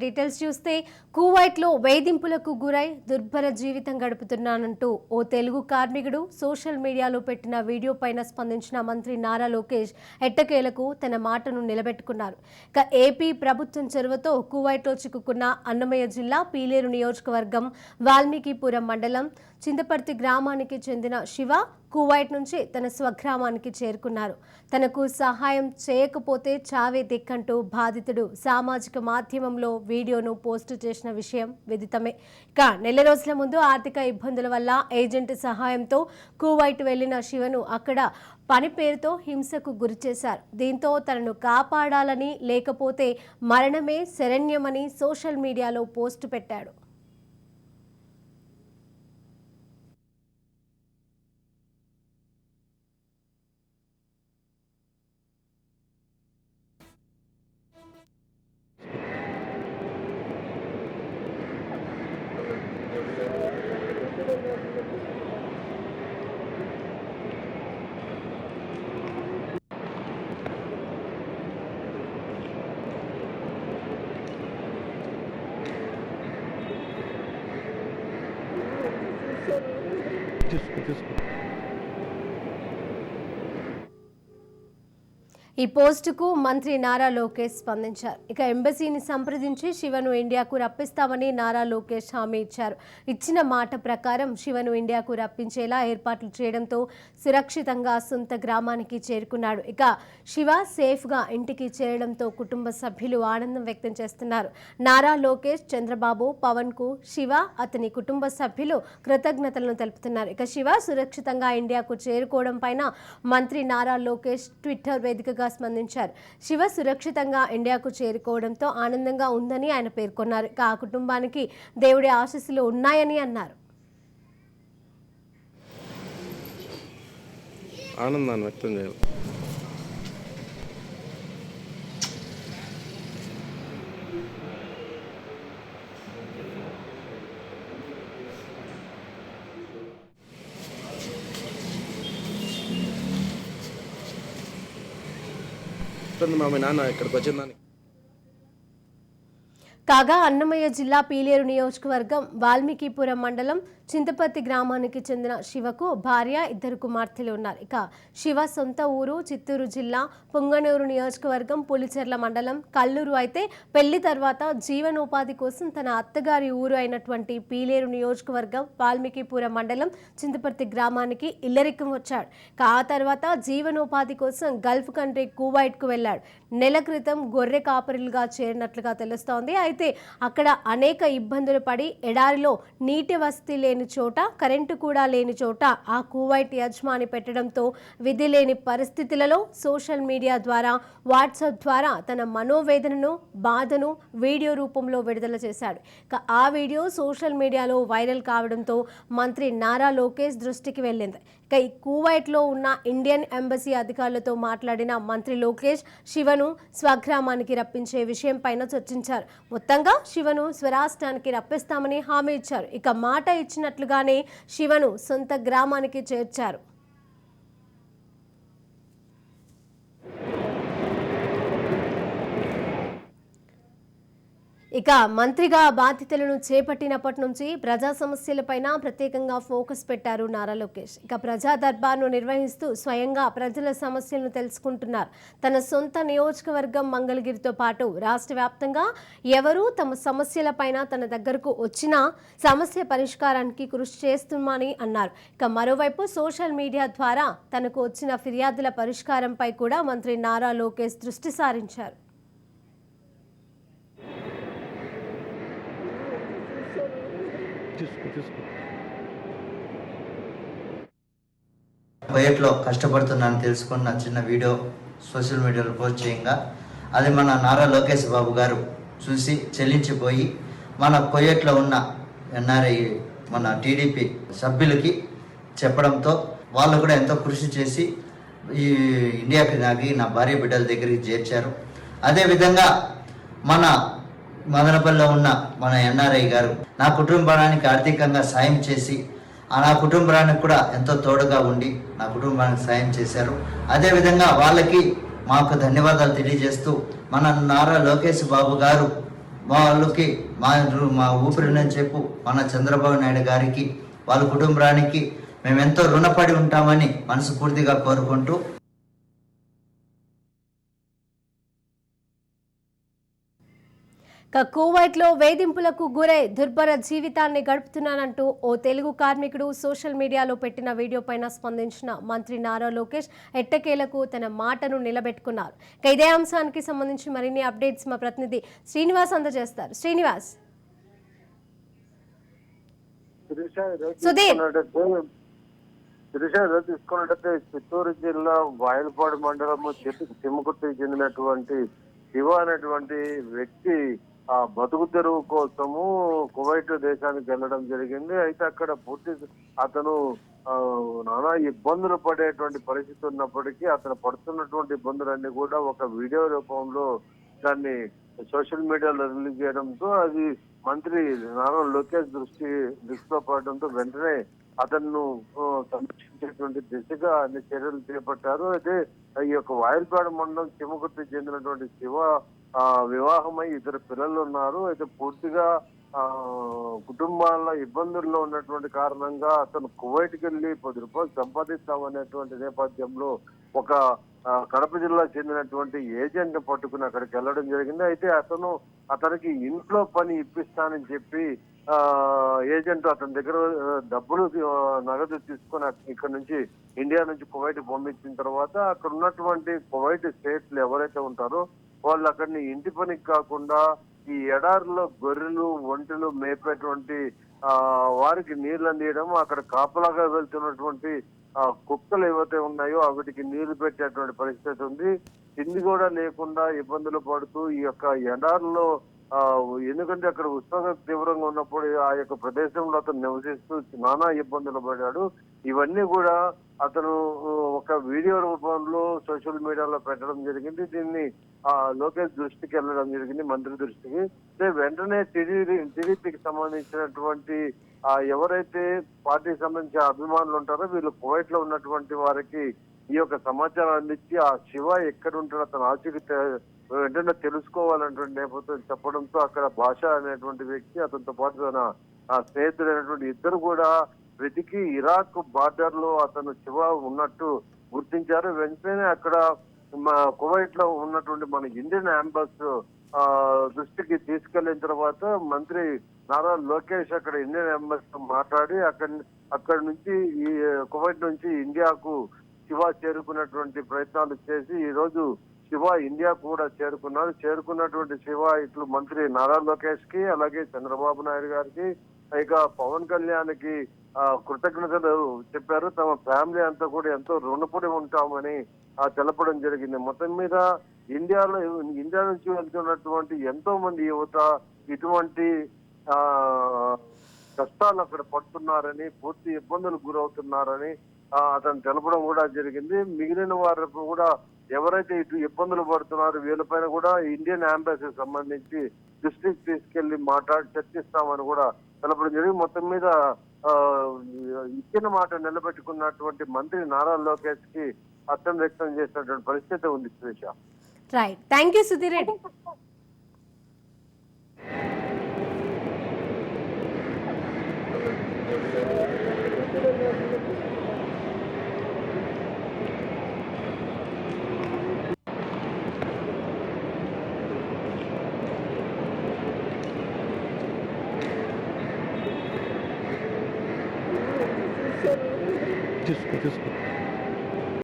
Details చూస్తే కువైట్లో వేధింపులకు గురై దుర్భర జీవితం గడుపుతున్నానంటూ ఓ తెలుగు కార్మికుడు సోషల్ మీడియాలో పెట్టిన వీడియో పైన స్పందించిన మంత్రి నారా లోకేష్ ఎట్టకేలకు తన మాటను నిలబెట్టుకున్నారు. ఇక ఏపీ ప్రభుత్వం చొరవతో కువైట్లో చిక్కుకున్న అన్నమయ్య జిల్లా పీలేరు నియోజకవర్గం వాల్మీకిపురం మండలం చింతపర్తి గ్రామానికి చెందిన శివ కువైట్ నుంచి తన స్వగ్రామానికి చేరుకున్నారు. తనకు సహాయం చేయకపోతే చావే దిక్కంటూ బాధితుడు సామాజిక మాధ్యమంలో వీడియోను పోస్టు చేసిన విషయం విదితమే. ఇక నెల రోజుల ముందు ఆర్థిక ఇబ్బందుల వల్ల ఏజెంట్ సహాయంతో కువైట్ వెళ్లిన శివను అక్కడ పని పేరుతో హింసకు గురిచేశారు. దీంతో తనను కాపాడాలని లేకపోతే మరణమే శరణ్యమని సోషల్ మీడియాలో పోస్టు పెట్టాడు. ఈ పోస్టుకు మంత్రి నారా లోకేష్ స్పందించారు. ఇక ఎంబసీని సంప్రదించి శివను ఇండియాకు రప్పిస్తామని నారా లోకేష్ హామీ ఇచ్చారు. ఇచ్చిన మాట ప్రకారం శివను ఇండియాకు రప్పించేలా ఏర్పాట్లు చేయడంతో సురక్షితంగా సొంత గ్రామానికి చేరుకున్నాడు. ఇక శివ సేఫ్గా ఇంటికి చేరడంతో కుటుంబ సభ్యులు ఆనందం వ్యక్తం చేస్తున్నారు. నారా లోకేష్, చంద్రబాబు, పవన్కు శివ, అతని కుటుంబ సభ్యులు కృతజ్ఞతలను తెలుపుతున్నారు. ఇక శివ సురక్షితంగా ఇండియాకు చేరుకోవడం పైన మంత్రి నారా లోకేష్ ట్విట్టర్ వేదికగా స్పందించారు. శివ సురక్షితంగా ఇండియాకు చేరుకోవడంతో ఆనందంగా ఉందని ఆయన పేర్కొన్నారు. ఇక ఆ కుటుంబానికి దేవుడి ఆశీస్సులు ఉన్నాయని అన్నారు. ఆనందాన్ని వ్యక్తం చేయాలి. మా నాన్న ఇక్కడికి వచ్చిందని కాగా అన్నమయ్య జిల్లా పీలేరు నియోజకవర్గం వాల్మీకిపురం మండలం చింతపర్తి గ్రామానికి చెందిన శివకు భార్య, 2 కుమార్తెలు ఉన్నారు. ఇక శివ సొంత ఊరు చిత్తూరు జిల్లా పొంగనూరు నియోజకవర్గం పులిచెర్ల మండలం కల్లూరు. అయితే పెళ్లి తర్వాత జీవనోపాధి కోసం తన అత్తగారి ఊరు అయినటువంటి పీలేరు నియోజకవర్గం వాల్మీకిపురం మండలం చింతపర్తి గ్రామానికి ఇల్లరికం వచ్చాడు. ఆ తర్వాత జీవనోపాధి కోసం గల్ఫ్ కంట్రీ కువైట్కు వెళ్లాడు. నెల క్రితం గొర్రె కాపరులుగా చేరినట్లుగా తెలుస్తోంది. అయితే అక్కడ అనేక ఇబ్బందులు పడి ఎడారిలో నీటి వసతి లేని చోట, కరెంటు కూడా లేని చోట ఆ కువైట్ యజమాని పెట్టడంతో విధి లేని పరిస్థితులలో సోషల్ మీడియా ద్వారా, వాట్సాప్ ద్వారా తన మనోవేదనను, బాధను వీడియో రూపంలో విడుదల చేశాడు. ఆ వీడియో సోషల్ మీడియాలో వైరల్ కావడంతో మంత్రి నారా లోకేష్ దృష్టికి వెళ్ళింది. ఈ కువైట్లో ఉన్న ఇండియన్ ఎంబసీ అధికారులతో మాట్లాడిన మంత్రి లోకేష్ శివను స్వగ్రామానికి రప్పించే విషయం పైన చర్చించారు. మొత్తంగా శివను స్వరాష్ట్రానికి రప్పిస్తామని హామీ ఇచ్చారు. ఇక మాట ఇచ్చినట్లుగానే శివను సొంత గ్రామానికి చేర్చారు. ఇక మంత్రిగా బాధ్యతలను చేపట్టినప్పటి నుంచి ప్రజా సమస్యలపైన ప్రత్యేకంగా ఫోకస్ పెట్టారు నారా లోకేష్. ఇక ప్రజా దర్బార్ను నిర్వహిస్తూ స్వయంగా ప్రజల సమస్యలను తెలుసుకుంటున్నారు. తన సొంత నియోజకవర్గం మంగళగిరితో పాటు రాష్ట్ర వ్యాప్తంగా ఎవరు తమ సమస్యలపైన తన దగ్గరకు వచ్చినా సమస్య పరిష్కారానికి కృషి చేస్తున్నామని అన్నారు. ఇక మరోవైపు సోషల్ మీడియా ద్వారా తనకు వచ్చిన ఫిర్యాదుల పరిష్కారంపై కూడా మంత్రి నారా లోకేష్ దృష్టి సారించారు. కువైట్లో కష్టపడుతున్నాను తెలుసుకున్న చిన్న వీడియో సోషల్ మీడియాలో పోస్ట్ చేయంగా అది మన నారా లోకేష్ బాబు గారు చూసి చెల్లించిపోయి మన కువైట్లో ఉన్న ఎన్ఆర్ఐ మన టీడీపీ సభ్యులకి చెప్పడంతో వాళ్ళు కూడా ఎంతో కృషి చేసి ఈ ఇండియాకి నా భార్య బిడ్డల దగ్గరికి చేర్చారు. అదేవిధంగా మన మదనపల్లిలో ఉన్న మన ఎన్ఆర్ఐ గారు నా కుటుంబానికి ఆర్థికంగా సాయం చేసి నా కుటుంబానికి కూడా ఎంతో తోడుగా ఉండి నా కుటుంబానికి సాయం చేశారు. అదేవిధంగా వాళ్ళకి మాకు ధన్యవాదాలు తెలియజేస్తూ మన నారా లోకేష్ బాబు గారు వాళ్ళకి మా ఊపిరినని చెప్పు మన చంద్రబాబు నాయుడు గారికి వాళ్ళ కుటుంబానికి మేము ఎంతో రుణపడి ఉంటామని మనస్ఫూర్తిగా కోరుకుంటూ కువైట్లో వేధింపులకు గురై దుర్భర జీవితాన్ని గడుపుతున్నానంటూ ఓ తెలుగు కార్మికుడు సోషల్ మీడియాలో పెట్టిన వీడియో పైన స్పందించిన మంత్రి నారా లోకేష్ ఎట్టకేలకు తన మాటను నిలబెట్టుకున్నారు. ఇదే అంశానికి సంబంధించి మరిన్ని అప్డేట్స్ మా ప్రతినిధి శ్రీనివాస్ అందజేస్తారు. శ్రీనివాస్, తీసుకున్నట్టయితే చిత్తూరు జిల్లా వాయలపాడు మండలము తిమ్మకుర్తికి చెందినటువంటి శివ అనేటువంటి వ్యక్తి ఆ బతుకు తెరువు కోసము కువైట్ దేశానికి వెళ్ళడం జరిగింది. అయితే అక్కడ అతను నానా ఇబ్బందులు పడేటువంటి పరిస్థితి ఉన్నప్పటికీ అతను పడుతున్నటువంటి ఇబ్బందులన్నీ కూడా ఒక వీడియో రూపంలో దాన్ని సోషల్ మీడియాలో రిలీజ్ చేయడంతో అది మంత్రి నారా లోకేష్ దృష్టిలో పడడంతో వెంటనే అతను సంరక్షించేటువంటి దిశగా అన్ని చర్యలు చేపట్టారు. అయితే ఈ యొక్క వాయల్పాడు మండలం చిమ్మకుర్తి చెందినటువంటి శివ వివాహమై 2 పిల్లలు ఉన్నారు. అయితే పూర్తిగా కుటుంబాల ఇబ్బందుల్లో ఉన్నటువంటి కారణంగా అతను కువైట్కి వెళ్ళి 10 రూపాయలు సంపాదిస్తామనేటువంటి నేపథ్యంలో ఒక కడప జిల్లా చెందినటువంటి ఏజెంట్ పట్టుకుని అక్కడికి వెళ్ళడం జరిగింది. అయితే అతనికి ఇంట్లో పని ఇప్పిస్తానని చెప్పి ఏజెంట్ అతని దగ్గర డబ్బులు నగదు తీసుకొని ఇక్కడ నుంచి ఇండియా నుంచి కువైట్ పంపించిన తర్వాత అక్కడ ఉన్నటువంటి కువైట్ స్టేట్స్ ఎవరైతే ఉంటారో వాళ్ళు అక్కడిని ఇంటి పనికి కాకుండా ఈ ఎడారిలో గొర్రెలు ఒంటెలు మేపేటువంటి వారికి నీళ్లు అందియడం, అక్కడ కాపలాగా వెళ్తున్నటువంటి కుక్కలు ఏవైతే ఉన్నాయో వాటికి నీళ్లు పెట్టేటువంటి పరిస్థితి ఉంది. తిండి కూడా లేకుండా ఇబ్బందులు పడుతూ ఈ యొక్క ఎడారిలో ఎందుకంటే అక్కడ ఉష్ణోగ్రత తీవ్రంగా ఉన్నప్పుడు ఆ యొక్క ప్రదేశంలో అతను నివసిస్తూ నానా ఇబ్బందులు పడ్డాడు. ఇవన్నీ కూడా అతను ఒక వీడియో రూపంలో సోషల్ మీడియాలో పెట్టడం జరిగింది. దీన్ని లోకేష్ దృష్టికి వెళ్ళడం జరిగింది, మంత్రి దృష్టికి. వెంటనే టీడీపీకి సంబంధించినటువంటి ఎవరైతే పార్టీకి సంబంధించిన అభిమానులు ఉంటారో వీళ్ళు కువైట్ లో ఉన్నటువంటి వారికి ఈ యొక్క సమాచారం అందించి ఆ శివ ఎక్కడ ఉంటాడో అతను ఆచూకీ వెంటనే తెలుసుకోవాలనేటువంటి నేపథ్యం చెప్పడంతో అక్కడ భాష అనేటువంటి వ్యక్తి అతనితో పాటు తన స్నేహితుడైనటువంటి ఇద్దరు కూడా వెతికి ఇరాక్ బార్డర్ లో అతను శివ ఉన్నట్టు గుర్తించారు. వెంటనే అక్కడ కువైట్ లో ఉన్నటువంటి మన ఇండియన్ అంబాసిడర్ దృష్టికి తీసుకెళ్లిన తర్వాత మంత్రి నారా లోకేష్ అక్కడ ఇండియన్ అంబాసిడర్ మాట్లాడి అక్కడి నుంచి ఈ కువైట్ నుంచి ఇండియాకు శివ చేరుకున్నటువంటి ప్రయత్నాలు చేసి ఈ రోజు శివ ఇండియా కూడా చేరుకున్నటువంటి శివ ఇట్లు మంత్రి నారా లోకేష్ కి అలాగే చంద్రబాబు నాయుడు గారికి ఇక పవన్ కళ్యాణ్ కి కృతజ్ఞతలు చెప్పారు. తమ ఫ్యామిలీ అంతా కూడా ఎంతో రుణపడి ఉంటామని తెలపడం జరిగింది. మొత్తం మీద ఇండియా నుంచి వెళ్తున్నటువంటి ఎంతో మంది యువత ఇటువంటి కష్టాలు అక్కడ పడుతున్నారని, పూర్తి ఇబ్బందులకు గురవుతున్నారని అతను తెలపడం కూడా జరిగింది. మిగిలిన వారు కూడా ఎవరైతే ఇటు ఇబ్బందులు పడుతున్నారో వీళ్ళపైన కూడా ఇండియన్ అంబాసీ సంబంధించి దృష్టికి తీసుకెళ్లి చర్చిస్తామని కూడా తెలపడం జరిగింది. మొత్తం మీద ఇచ్చిన మాట నిలబెట్టుకున్నటువంటి మంత్రి నారా లోకేష్ కి అర్థం వ్యక్తం చేసినటువంటి పరిస్థితి ఉంది. Srisha, right, thank you Sudheer Reddy. చూసుకో